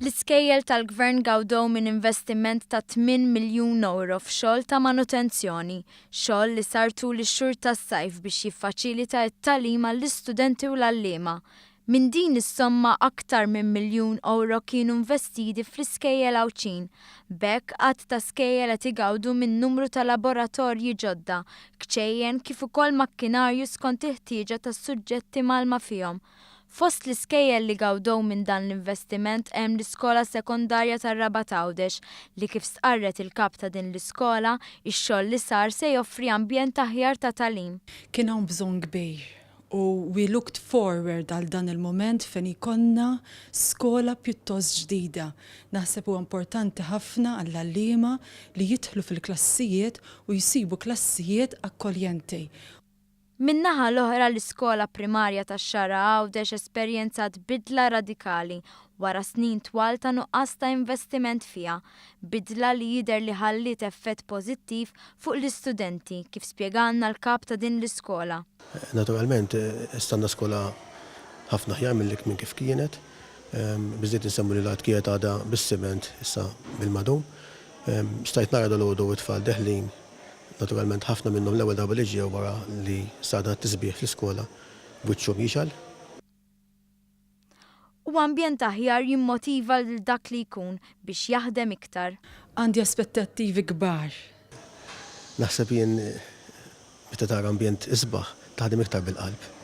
L-iskejjel tal-gvern gawdew minn investiment ta' 8 miljun euro f'xogħol ta' manutenzjoni, xogħol li sar tul ix-xhur tas-sajf biex jiffaċilita t-tagħlim għall-istudenti u l-għalliema. Minn din is-somma aktar minn miljun euro kienu investiti fl-iskejjel Awċin. B'hekk qatt ta' skejjel qed igawdu minn numru ta' laboratorji ġodda, kċejjen kif ukoll makkinarju skont il-ħtieġa tas-suġġetti malma fihom. Fost l-iskejjel li gawdew minn dan l-investiment hemm l-Iskola Sekondarja tar-Raba' Tgħawdex li kif stqarret il-kap ta' din l-iskola, ix-xogħol li sar se joffri ambjent aħjar ta' tagħlim. Kien hawn bżonn kbir u we looked forward għal dan il-moment fejn ikonna skola pjuttost ġdida. Naħseb huwa importanti ħafna għall-għalliema li jidħlu fil-klassijiet u jsibu klassijiet akkoljenti. Min-naħa l-oħra l-iskola primarja tax-Xara Għawdex esperjenzat bidla radikali wara snin twal ta' nuqqas ta' investiment fiha, bidla li jidher li ħallit effett pożittiv fuq l-istudenti kif spjegalna l-kap ta' din l-iskola. Naturalment, istanna skola ħafna ħjar milli minn kif kienet, biżdiet insemmu li l-għad kienet għadha bis-siment issa bil-madum. Stajt nara dal-għodu u tfal deħlin. Naturalment ħafna minnhom l-ewwel darba li ġew wara li sada tisbieħ fl-iskola b'wiċċhom jixal. U ambjent aħjar jimmotiva lil dak li jkun biex jaħdem iktar. Għandi aspettattivi kbar. Naħseb jien meta tara ambjent isbaħ taħdem iktar bil-qalb.